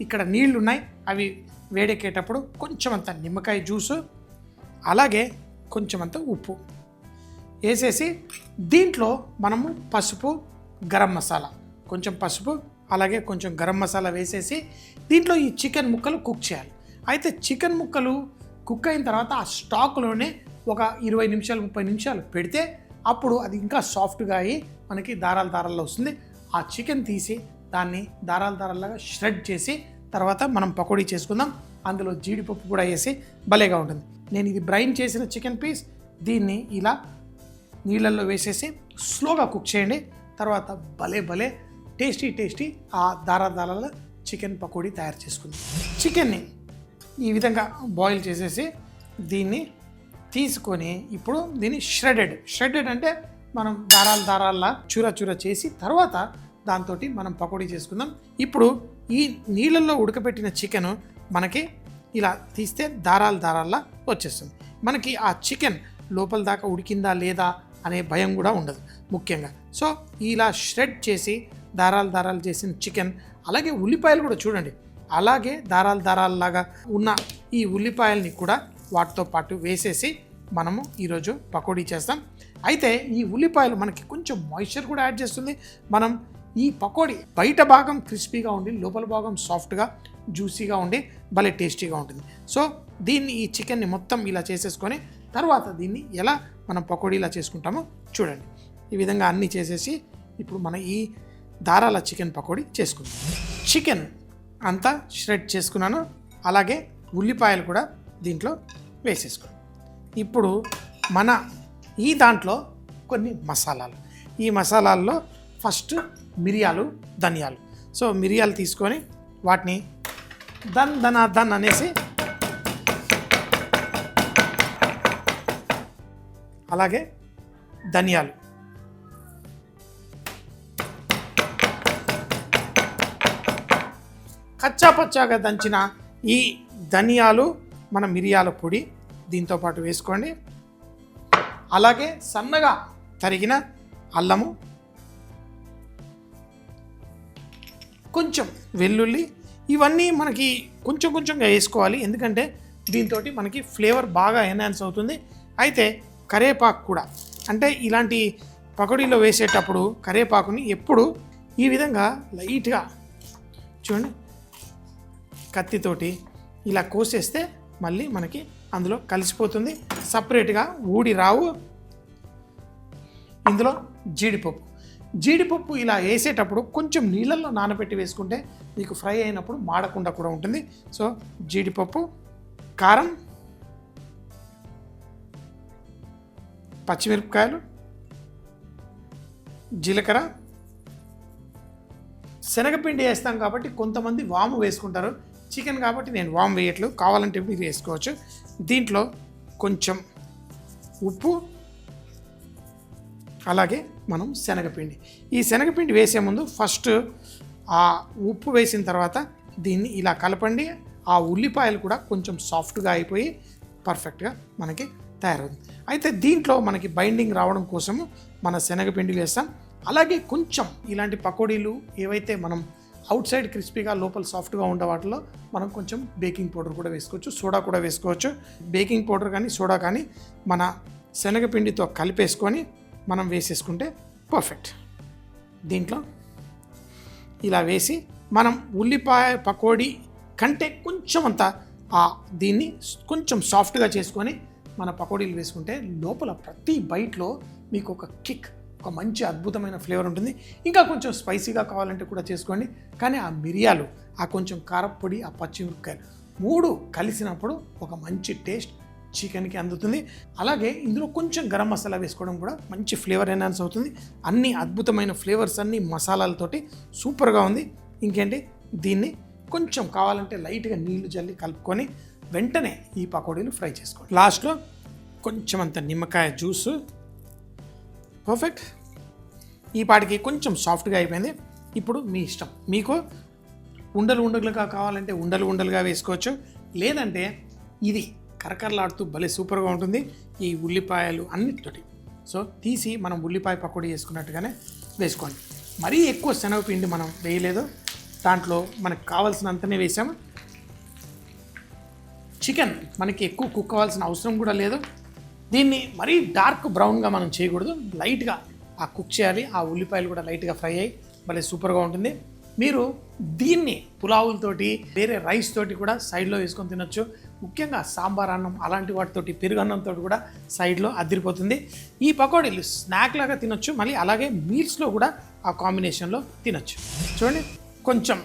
ఇక్కడ నీళ్లు ఉన్నాయి, అవి వేడెక్కేటప్పుడు కొంచెం అంత నిమ్మకాయ జ్యూసు అలాగే కొంచెం అంత ఉప్పు వేసేసి దీంట్లో మనము పసుపు, గరం మసాలా, కొంచెం పసుపు అలాగే కొంచెం గరం మసాలా వేసేసి దీంట్లో ఈ చికెన్ ముక్కలు కుక్ చేయాలి. అయితే చికెన్ ముక్కలు కుక్ అయిన తర్వాత ఆ స్టాక్లోనే ఒక 20 నిమిషాలు 30 నిమిషాలు పెడితే అప్పుడు అది ఇంకా సాఫ్ట్గా అయ్యి మనకి దారాలు దారాల్లో వస్తుంది. ఆ చికెన్ తీసి దాన్ని దారాలు దారాలుగా ష్రెడ్ చేసి తర్వాత మనం పకోడీ చేసుకుందాం. అందులో జీడిపప్పు కూడా వేసి భలేగా ఉంటుంది. నేను ఇది బ్రైన్ చేసిన చికెన్ పీస్, దీన్ని ఇలా నీళ్ళల్లో వేసేసి స్లోగా కుక్ చేయండి. తర్వాత భలే టేస్టీ ఆ దారాల చికెన్ పకోడీ తయారు చేసుకుందాం. చికెన్ని ఈ విధంగా బాయిల్ చేసేసి దీన్ని తీసుకొని ఇప్పుడు దీన్ని ష్రెడెడ్ అంటే మనం దారాల చూర చేసి తర్వాత దాంతో మనం పకోడీ చేసుకుందాం. ఇప్పుడు ఈ నీళ్ళల్లో ఉడకబెట్టిన చికెన్ మనకి ఇలా తీస్తే దారాల వచ్చేస్తుంది. మనకి ఆ చికెన్ లోపల దాకా ఉడికిందా లేదా అనే భయం కూడా ఉండదు ముఖ్యంగా. సో ఇలా ష్రెడ్ చేసి దారాలు చేసిన చికెన్, అలాగే ఉల్లిపాయలు కూడా చూడండి, అలాగే దారాలాగా ఉన్న ఈ ఉల్లిపాయల్ని కూడా వాటితో పాటు వేసేసి మనము ఈరోజు పకోడీ చేస్తాం. అయితే ఈ ఉల్లిపాయలు మనకి కొంచెం మాయిశ్చర్ కూడా యాడ్ చేస్తుంది. మనం ఈ పకోడీ బయట భాగం క్రిస్పీగా ఉండి లోపల భాగం సాఫ్ట్గా జ్యూసీగా ఉండి భలే టేస్టీగా ఉంటుంది. సో దీన్ని ఈ చికెన్ని మొత్తం ఇలా చేసేసుకొని తర్వాత దీన్ని ఎలా మనం పకోడీలా చేసుకుంటామో చూడండి. ఈ విధంగా అన్నీ చేసేసి ఇప్పుడు మనం ఈ దారాల చికెన్ పకోడీ చేసుకుందాం. చికెన్ అంతా ష్రెడ్ చేసుకున్నాను, అలాగే ఉల్లిపాయలు కూడా దీంట్లో వేసేసుకున్నాను. ఇప్పుడు మన ఈ దాంట్లో కొన్ని మసాలాలు, ఈ మసాలాల్లో ఫస్ట్ మిరియాలు, ధనియాలు. సో మిరియాలు తీసుకొని వాటిని దన్ అనేసి, అలాగే ధనియాలు, కచ్చాపచ్చాగా దంచిన ఈ ధనియాలు, మన మిరియాల పొడి దీంతో పాటు వేసుకోండి. అలాగే సన్నగా తరిగిన అల్లము, కొంచెం వెల్లుల్లి, ఇవన్నీ మనకి కొంచెంగా వేసుకోవాలి, ఎందుకంటే దీంతో మనకి ఫ్లేవర్ బాగా ఎన్హాన్స్ అవుతుంది. అయితే కరివేపాకు కూడా, అంటే ఇలాంటి పకోడీలో వేసేటప్పుడు కరివేపాకుని ఎప్పుడు ఈ విధంగా లైట్గా చూడండి కత్తితోటి ఇలా కోసేస్తే మళ్ళీ మనకి అందులో కలిసిపోతుంది, సపరేట్గా ఊడి రావు. ఇందులో జీడిపప్పు ఇలా వేసేటప్పుడు కొంచెం నీళ్ళల్లో నానబెట్టి వేసుకుంటే మీకు ఫ్రై అయినప్పుడు మాడకుండా కూడా ఉంటుంది. సో జీడిపప్పు, కారం, పచ్చిమిరపకాయలు, జీలకర్ర, శనగపిండి వేస్తాం కాబట్టి కొంతమంది వాము వేసుకుంటారు. చికెన్ కాబట్టి నేను వాము వేయట్లేదు, కావాలంటే మీరు వేసుకోవచ్చు. దీంట్లో కొంచెం ఉప్పు, అలాగే మనం శనగపిండి. ఈ శనగపిండి వేసే ముందు ఫస్ట్ ఆ ఉప్పు వేసిన తర్వాత దీన్ని ఇలా కలపండి. ఆ ఉల్లిపాయలు కూడా కొంచెం సాఫ్ట్గా అయిపోయి పర్ఫెక్ట్గా మనకి తయారవుతుంది. అయితే దీంట్లో మనకి బైండింగ్ రావడం కోసము మన శనగపిండి వేస్తాం. అలాగే కొంచెం ఇలాంటి పకోడీలు ఏవైతే మనం అవుట్ సైడ్ క్రిస్పీగా లోపల సాఫ్ట్గా ఉండే వాటిలో మనం కొంచెం బేకింగ్ పౌడర్ కూడా వేసుకోవచ్చు, సోడా కూడా వేసుకోవచ్చు. బేకింగ్ పౌడర్ కానీ సోడా కానీ మన శనగపిండితో కలిపేసుకొని మనం వేసేసుకుంటే పర్ఫెక్ట్. దీంట్లో ఇలా వేసి మనం ఉల్లిపాయ పకోడీ కంటే కొంచెం అంతా దీన్ని కొంచెం సాఫ్ట్గా చేసుకొని మన పకోడీలు వేసుకుంటే లోపల ప్రతి బైట్లో మీకు ఒక కిక్, ఒక మంచి అద్భుతమైన ఫ్లేవర్ ఉంటుంది. ఇంకా కొంచెం స్పైసీగా కావాలంటే కూడా చేసుకోండి. కానీ ఆ మిరియాలు, ఆ కొంచెం కారపొడి, ఆ పచ్చిమిరపకాయలు 3 కలిసినప్పుడు ఒక మంచి టేస్ట్ చికెన్కి అందుతుంది. అలాగే ఇందులో కొంచెం గరం మసాలా వేసుకోవడం కూడా మంచి ఫ్లేవర్ ఎన్హాన్స్ అవుతుంది. అన్ని అద్భుతమైన ఫ్లేవర్స్ అన్ని మసాలాలతోటి సూపర్గా ఉంది. ఇంకేంటి, దీన్ని కొంచెం కావాలంటే లైట్గా నీళ్లు జల్లి కలుపుకొని వెంటనే ఈ పకోడీలు ఫ్రై చేసుకోండి. లాస్ట్లో కొంచెం అంత నిమ్మకాయ జ్యూసు. పర్ఫెక్ట్. ఈ పాటికి కొంచెం సాఫ్ట్గా అయిపోయింది. ఇప్పుడు మీ ఇష్టం, మీకు ఉండలుగా కావాలంటే ఉండలుగా వేసుకోవచ్చు, లేదంటే ఇది కరకరలాడుతూ భలే సూపర్గా ఉంటుంది ఈ ఉల్లిపాయలు అన్నిటితోటి. సో తీసి మనం ఉల్లిపాయ పకోడీ వేసుకున్నట్టుగానే వేసుకోండి. మరీ ఎక్కువ శనగపిండి మనం వేయలేదు, దాంట్లో మనకు కావాల్సినంతనే వేసాము. చికెన్ మనకి ఎక్కువ కుక్ అవ్వాల్సిన అవసరం కూడా లేదు. దీన్ని మరీ డార్క్ బ్రౌన్గా మనం చేయకూడదు, లైట్గా ఆ కుక్ చేయాలి. ఆ ఉల్లిపాయలు కూడా లైట్గా ఫ్రై అయ్యి భలే సూపర్గా ఉంటుంది. మీరు దీన్ని పులావులతోటి వేరే రైస్ తోటి కూడా సైడ్లో వేసుకొని తినొచ్చు. ముఖ్యంగా సాంబార్ అన్నం అలాంటి వాటితోటి పెరుగన్నంతో కూడా సైడ్లో అదిరిపోతుంది. ఈ పకోడీలు స్నాక్ లాగా తినొచ్చు, మళ్ళీ అలాగే మీల్స్లో కూడా ఆ కాంబినేషన్లో తినొచ్చు. చూడండి, కొంచెం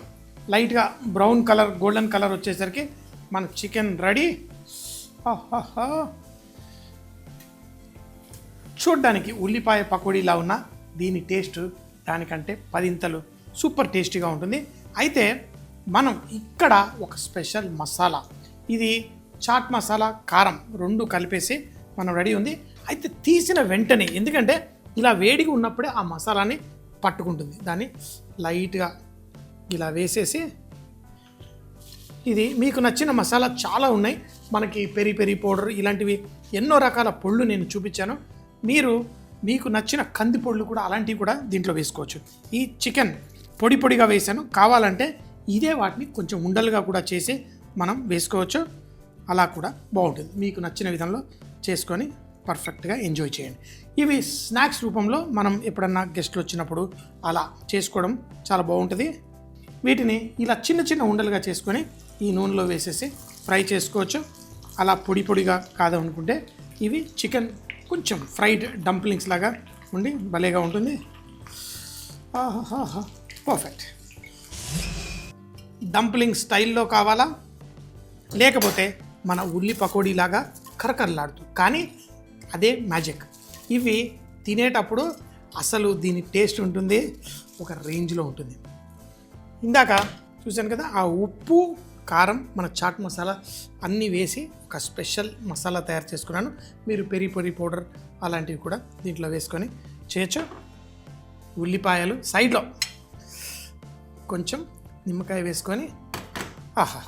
లైట్గా బ్రౌన్ కలర్ గోల్డెన్ కలర్ వచ్చేసరికి మన చికెన్ రెడీ. చూడ్డానికి ఉల్లిపాయ పకోడీలా ఉన్న దీని టేస్ట్ దానికంటే 10 ఇంతలు సూపర్ టేస్టీగా ఉంటుంది. అయితే మనం ఇక్కడ ఒక స్పెషల్ మసాలా, ఇది చాట్ మసాలా, కారం రెండు కలిపేసి మనం రెడీ ఉంది. అయితే తీసిన వెంటనే, ఎందుకంటే ఇలా వేడిగా ఉన్నప్పుడే ఆ మసాలాని పట్టుకుంటుంది, దాన్ని లైట్గా ఇలా వేసేసి, ఇది మీకు నచ్చిన మసాలా చాలా ఉన్నాయి. మనకి పెరి పెరి పౌడర్ ఇలాంటివి ఎన్నో రకాల పొళ్ళు నేను చూపించాను. మీకు నచ్చిన కంది పొళ్ళు కూడా అలాంటివి కూడా దీంట్లో వేసుకోవచ్చు. ఈ చికెన్ పొడి పొడిగా వేసాను, కావాలంటే ఇదే వాటిని కొంచెం ఉండలుగా కూడా చేసి మనం వేసుకోవచ్చు. అలా కూడా బాగుంటుంది. మీకు నచ్చిన విధంలో చేసుకొని పర్ఫెక్ట్గా ఎంజాయ్ చేయండి. ఇవి స్నాక్స్ రూపంలో మనం ఎప్పుడన్నా గెస్ట్లు వచ్చినప్పుడు అలా చేసుకోవడం చాలా బాగుంటుంది. వీటిని ఇలా చిన్న చిన్న ఉండలుగా చేసుకొని ఈ నూనెలో వేసేసి ఫ్రై చేసుకోవచ్చు. అలా పొడి పొడిగా కాదనుకుంటే ఇవి చికెన్ కొంచెం ఫ్రైడ్ డంప్లింగ్స్ లాగా ఉండి భలేగా ఉంటుంది. పర్ఫెక్ట్. డంప్లింగ్ స్టైల్లో కావాలా, లేకపోతే మన ఉల్లి పకోడీ లాగా కరకరలాడుతూ, కానీ అదే మ్యాజిక్. ఇవి తినేటప్పుడు అసలు దీని టేస్ట్ ఉంటుంది, ఒక రేంజ్లో ఉంటుంది. ఇందాక చూశాను కదా, ఆ ఉప్పు కారం మన చాట్ మసాలా అన్నీ వేసి ఒక స్పెషల్ మసాలా తయారు చేసుకున్నాను. మీరు పెరి పొడి పౌడర్ అలాంటివి కూడా దీంట్లో వేసుకొని చేయొచ్చు. ఉల్లిపాయలు సైడ్లో కొంచెం నిమ్మకాయ వేసుకొని, ఆహా,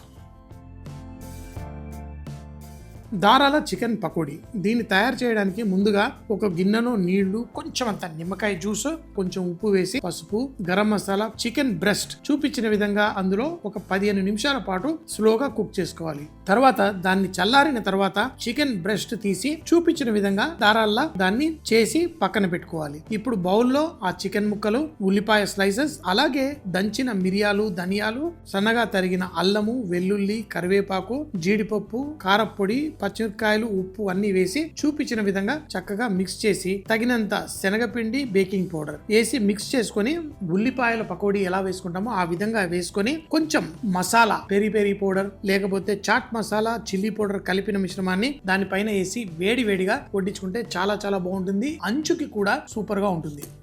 దారాల చికెన్ పకోడీ. దీన్ని తయారు చేయడానికి ముందుగా ఒక గిన్నెలో నీళ్లు, కొంచెం అంత నిమ్మకాయ జ్యూస్, కొంచెం ఉప్పు వేసి, పసుపు, గరం మసాలా, చికెన్ బ్రెస్ట్ చూపించిన విధంగా అందులో ఒక 15 నిమిషాల పాటు స్లోగా కుక్ చేసుకోవాలి. తర్వాత దాన్ని చల్లారిన తర్వాత చికెన్ బ్రెస్ట్ తీసి చూపించిన విధంగా దారాల్లా దాన్ని చేసి పక్కన పెట్టుకోవాలి. ఇప్పుడు బౌల్లో ఆ చికెన్ ముక్కలు, ఉల్లిపాయ స్లైసెస్, అలాగే దంచిన మిరియాలు, ధనియాలు, సన్నగా తరిగిన అల్లము, వెల్లుల్లి, కరివేపాకు, జీడిపప్పు, కారపొడి, పచ్చిమిరపకాయలు, ఉప్పు అన్ని వేసి చూపించిన విధంగా చక్కగా మిక్స్ చేసి, తగినంత శనగపిండి, బేకింగ్ పౌడర్ వేసి మిక్స్ చేసుకొని, ఉల్లిపాయల పకోడీ ఎలా వేసుకుంటామో ఆ విధంగా వేసుకొని, కొంచెం మసాలా, పెరి పెరి పౌడర్ లేకపోతే చాట్ మసాలా, చిల్లీ పౌడర్ కలిపిన మిశ్రమాన్ని దానిపైన వేసి వేడి వేడిగా వడ్డించుకుంటే చాలా చాలా బాగుంటుంది. అంచుకి కూడా సూపర్ గా ఉంటుంది.